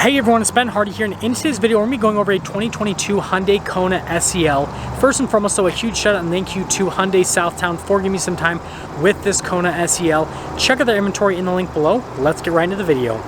Hey everyone, it's Ben Hardy here, and in today's video we're going to be going over a 2022 Hyundai Kona SEL. First and foremost, though, a huge shout out and thank you to Hyundai Southtown for giving me some time with this Kona SEL. Check out their inventory in the link below. Let's get right into the video.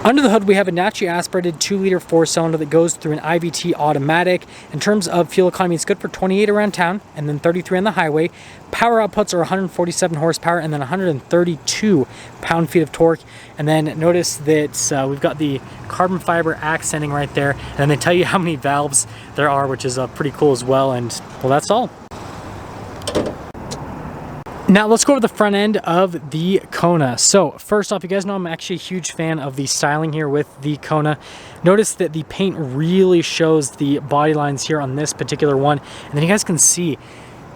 Under the hood, we have a naturally aspirated 2-liter 4-cylinder that goes through an IVT automatic. In terms of fuel economy, it's good for 28 around town and then 33 on the highway. Power outputs are 147 horsepower and then 132 pound-feet of torque. And then notice that we've got the carbon fiber accenting right there. And then they tell you how many valves there are, which is pretty cool as well. And well, that's all. Now let's go over the front end of the Kona. So first off, you guys know I'm actually a huge fan of the styling here with the Kona. Notice that the paint really shows the body lines here on this particular one. And then you guys can see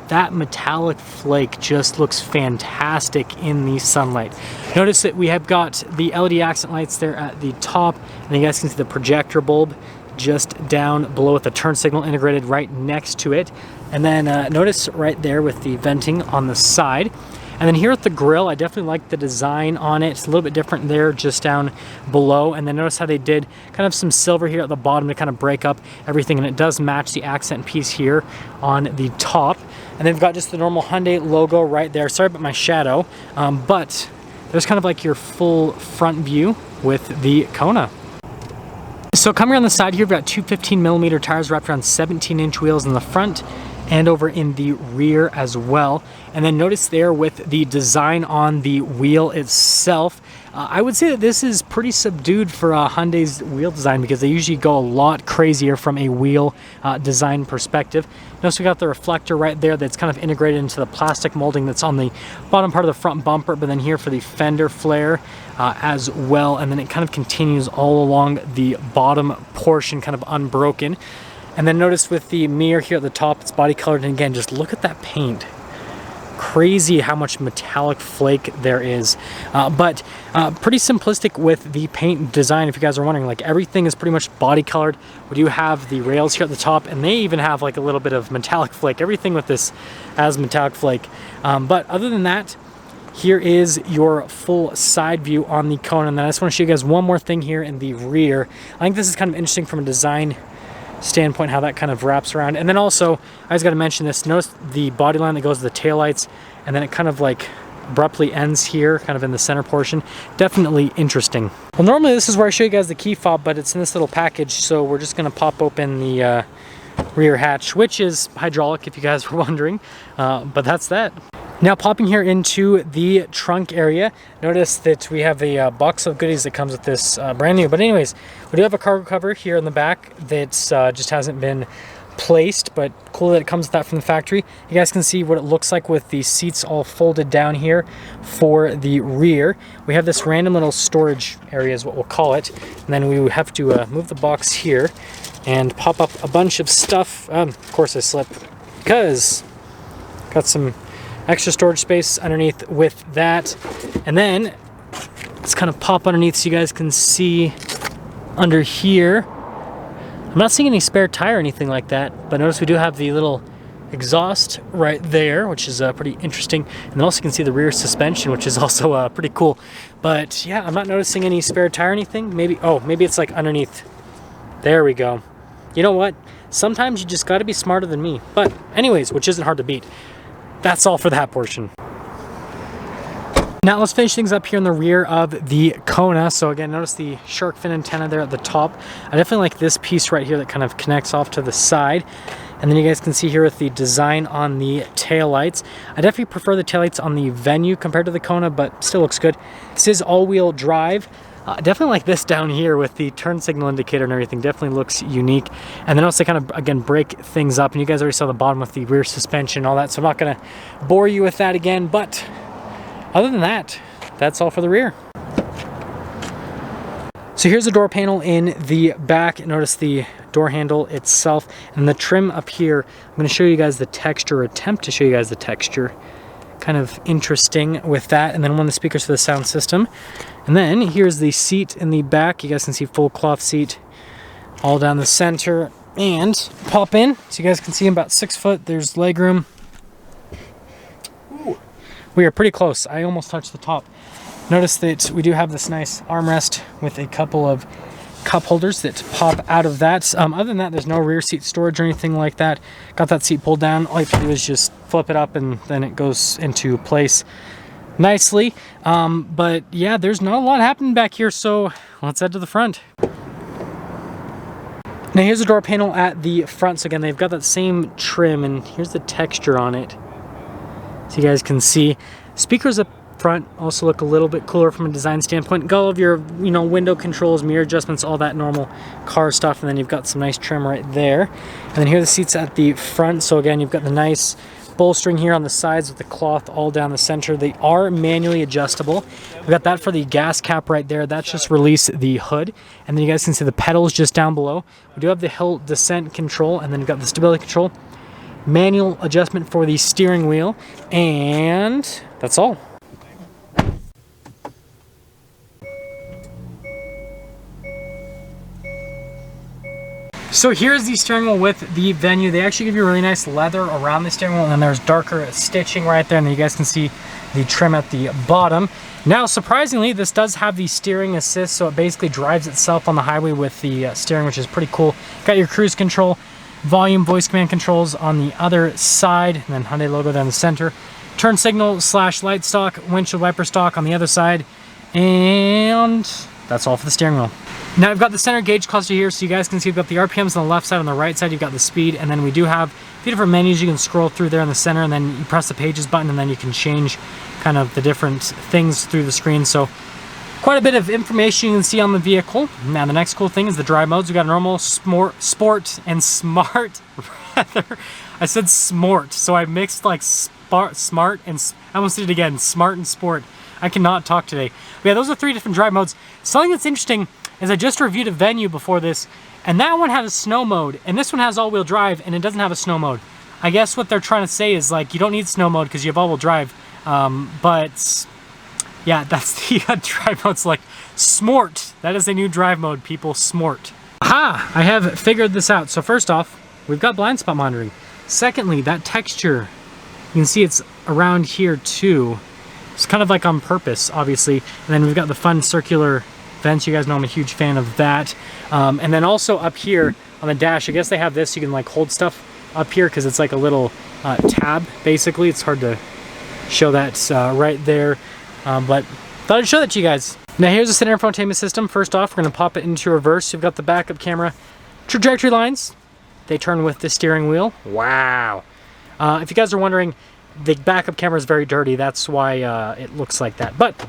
that metallic flake just looks fantastic in the sunlight. Notice that we have got the LED accent lights there at the top. And then you guys can see the projector bulb just down below with the turn signal integrated right next to it. And then notice right there with the venting on the side. And then here at the grill, I definitely like the design on it. It's a little bit different there just down below. And then notice how they did kind of some silver here at the bottom to kind of break up everything. And it does match the accent piece here on the top. And then we've got just the normal Hyundai logo right there. Sorry about my shadow, but there's kind of like your full front view with the Kona. So coming on the side here, we've got two 15mm tires wrapped around 17-inch wheels in the front and over in the rear as well. And then notice there with the design on the wheel itself, I would say that this is pretty subdued for Hyundai's wheel design because they usually go a lot crazier from a wheel design perspective. Notice we got the reflector right there that's kind of integrated into the plastic molding that's on the bottom part of the front bumper, but then here for the fender flare as well. And then it kind of continues all along the bottom portion, kind of unbroken. And then notice with the mirror here at the top, it's body colored. And again, just look at that paint. Crazy how much metallic flake there is. But pretty simplistic with the paint design, if you guys are wondering. Like, everything is pretty much body colored. We do have the rails here at the top, and they even have like a little bit of metallic flake. Everything with this has metallic flake. But other than that, here is your full side view on the Kona. And then I just want to show you guys one more thing here in the rear. I think this is kind of interesting from a design standpoint, how that kind of wraps around. And then also, I just got to mention this, notice the body line that goes to the taillights, and then it kind of like abruptly ends here, kind of in the center portion. Definitely interesting. Well, normally this is where I show you guys the key fob, but it's in this little package, so we're just going to pop open the rear hatch, which is hydraulic, if you guys were wondering, but that's that. Now popping here into the trunk area, notice that we have a box of goodies that comes with this brand new. But anyways, we do have a cargo cover here in the back that just hasn't been placed, but cool that it comes with that from the factory. You guys can see what it looks like with the seats all folded down here for the rear. We have this random little storage area is what we'll call it. And then we have to move the box here and pop up a bunch of stuff. Of course I slip because got some extra storage space underneath with that. And then let's kind of pop underneath so you guys can see under here. I'm not seeing any spare tire or anything like that, but notice we do have the little exhaust right there, which is pretty interesting. And then also you can see the rear suspension, which is also pretty cool. But yeah, I'm not noticing any spare tire or anything. Maybe, oh, maybe it's like underneath. There we go. You know what? Sometimes you just got to be smarter than me. But anyways, which isn't hard to beat. That's all for that portion. Now let's finish things up here in the rear of the Kona. So again, notice the shark fin antenna there at the top. I definitely like this piece right here that kind of connects off to the side. And then you guys can see here with the design on the taillights. I definitely prefer the taillights on the Venue compared to the Kona, but still looks good. This is all-wheel drive. Definitely like this down here with the turn signal indicator and everything. Definitely looks unique. And then also kind of, again, break things up. And you guys already saw the bottom with the rear suspension and all that. So I'm not going to bore you with that again. But other than that, that's all for the rear. So here's the door panel in the back. Notice the door handle itself. And the trim up here, I'm going to show you guys the texture, or attempt to show you guys the texture. Kind of interesting with that. And then one of the speakers for the sound system. And then here's the seat in the back. You guys can see full cloth seat all down the center. And pop in so you guys can see I'm about 6 foot. There's leg room. Ooh. We are pretty close. I almost touched the top. Notice that we do have this nice armrest with a couple of cup holders that pop out of that. Other than that, there's no rear seat storage or anything like that. Got that seat pulled down. All you have to do is just flip it up and then it goes into place nicely. But yeah, there's not a lot happening back here, so let's head to the front. Now here's the door panel at the front. So again, they've got that same trim, and here's the texture on it, so you guys can see. Speakers up front also look a little bit cooler from a design standpoint. Got all of your, you know, window controls, mirror adjustments, all that normal car stuff, and then you've got some nice trim right there. And then here are the seats at the front. So again, you've got the nice bolstering here on the sides with the cloth all down the center. They are manually adjustable. We've got that for the gas cap right there. That's just release the hood. And then you guys can see the pedals just down below. We do have the hill descent control, and then you've got the stability control, manual adjustment for the steering wheel, and that's all. So here's the steering wheel with the Venue. They actually give you a really nice leather around the steering wheel, and then there's darker stitching right there, and then you guys can see the trim at the bottom. Now, surprisingly, this does have the steering assist, so it basically drives itself on the highway with the steering, which is pretty cool. Got your cruise control, volume, voice command controls on the other side, and then Hyundai logo down the center. Turn signal / light stock, windshield wiper stock on the other side, and that's all for the steering wheel. Now I've got the center gauge cluster here, so you guys can see we've got the RPMs on the left side. On the right side, you've got the speed, and then we do have a few different menus you can scroll through there in the center, and then you press the pages button, and then you can change kind of the different things through the screen. So quite a bit of information you can see on the vehicle. Now the next cool thing is the drive modes. We've got normal, sport, and smart. Rather, I said smart, so I mixed like smart and I almost did it again. Smart and sport. I cannot talk today. But yeah, those are 3 different drive modes. Something that's interesting is I just reviewed a Venue before this, and that one had a snow mode, and this one has all-wheel drive, and it doesn't have a snow mode. I guess what they're trying to say is, like, you don't need snow mode because you have all-wheel drive, but yeah, that's the drive mode's like smart. That is a new drive mode, people. Smart. Aha! I have figured this out. So first off, we've got blind spot monitoring. Secondly, that texture, you can see it's around here too. It's kind of like on purpose, obviously. And then we've got the fun circular vents. You guys know I'm a huge fan of that. And then also up here on the dash, I guess they have this, you can like hold stuff up here because it's like a little tab, basically. It's hard to show that right there, but thought I'd show that to you guys. Now here's the center infotainment system. First off, we're going to pop it into reverse. You've got the backup camera trajectory lines. They turn with the steering wheel. Wow. If you guys are wondering, the backup camera is very dirty. That's why it looks like that. But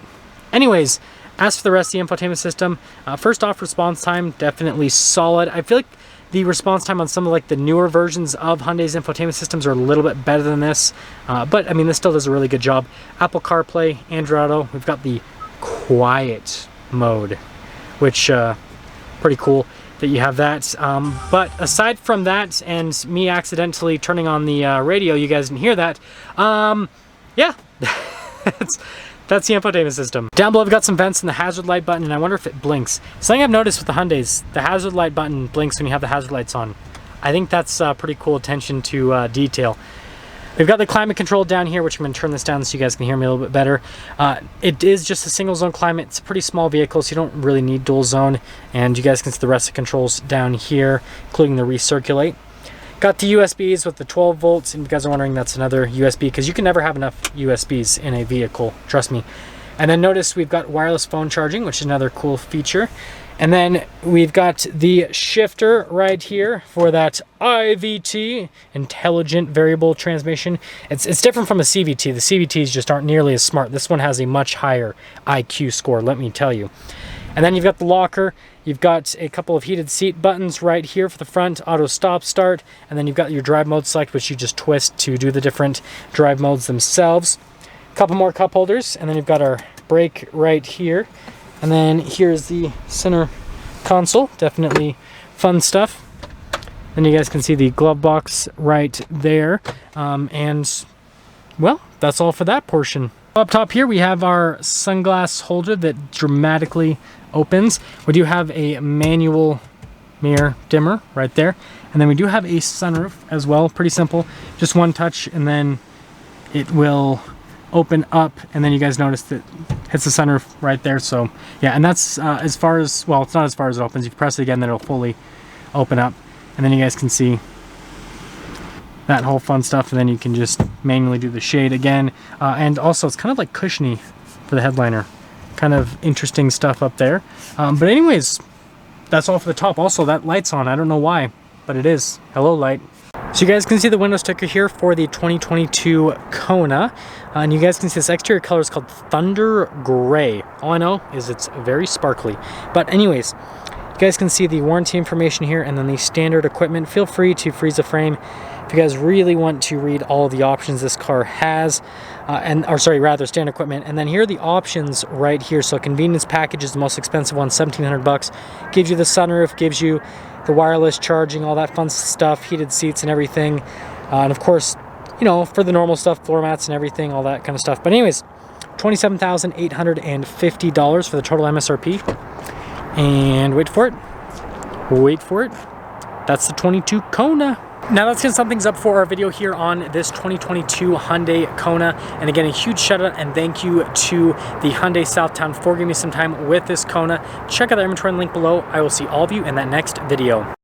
anyways, as for the rest of the infotainment system, first off, response time, definitely solid. I feel like the response time on some of like the newer versions of Hyundai's infotainment systems are a little bit better than this. But I mean, this still does a really good job. Apple CarPlay, Android Auto, we've got the quiet mode, which pretty cool that you have that. But aside from that and me accidentally turning on the radio, you guys didn't hear that. Yeah, that's the infotainment system. Down below, we've got some vents and the hazard light button, and I wonder if it blinks. Something I've noticed with the Hyundais, the hazard light button blinks when you have the hazard lights on. I think that's pretty cool attention to detail. We've got the climate control down here, which I'm going to turn this down so you guys can hear me a little bit better. It is just a single zone climate. It's a pretty small vehicle, so you don't really need dual zone. And you guys can see the rest of the controls down here, including the recirculate. Got the USBs with the 12 volts, and if you guys are wondering, that's another USB, because you can never have enough USBs in a vehicle, trust me. And then notice we've got wireless phone charging, which is another cool feature. And then we've got the shifter right here for that IVT, intelligent variable transmission. It's different from a CVT. The CVTs just aren't nearly as smart. This one has a much higher IQ score, let me tell you. And then you've got the locker. You've got a couple of heated seat buttons right here for the front, auto stop start, and then you've got your drive mode select, which you just twist to do the different drive modes themselves. A couple more cup holders, and then you've got our brake right here. And then here's the center console, definitely fun stuff. Then you guys can see the glove box right there. And well, that's all for that portion. Up top here, we have our sunglass holder that dramatically opens. We do have a manual mirror dimmer right there. And then we do have a sunroof as well, pretty simple. Just one touch and then it will open up, and then you guys notice that hits the sunroof right there. So yeah, and that's as far as, well, it's not as far as it opens. You press it again, then it'll fully open up, and then you guys can see that whole fun stuff. And then you can just manually do the shade again, and also it's kind of like cushiony for the headliner. Kind of interesting stuff up there. But anyways, that's all for the top. Also, that light's on. I don't know why, but it is. Hello, light. So you guys can see the window sticker here for the 2022 Kona. And you guys can see this exterior color is called Thunder Gray. All I know is it's very sparkly. But anyways, you guys can see the warranty information here and then the standard equipment. Feel free to freeze the frame if you guys really want to read all the options this car has. Standard equipment. And then here are the options right here. So convenience package is the most expensive one, $1,700. Gives you the sunroof, gives you the wireless charging, all that fun stuff, heated seats and everything. And of course, you know, for the normal stuff, floor mats and everything, all that kind of stuff. But anyways, $27,850 for the total MSRP. And wait for it. Wait for it. That's the 22 Kona. Now let's get some things up for our video here on this 2022 Hyundai Kona. And again, a huge shout out and thank you to the Hyundai Southtown for giving me some time with this Kona. Check out the inventory link below. I will see all of you in that next video.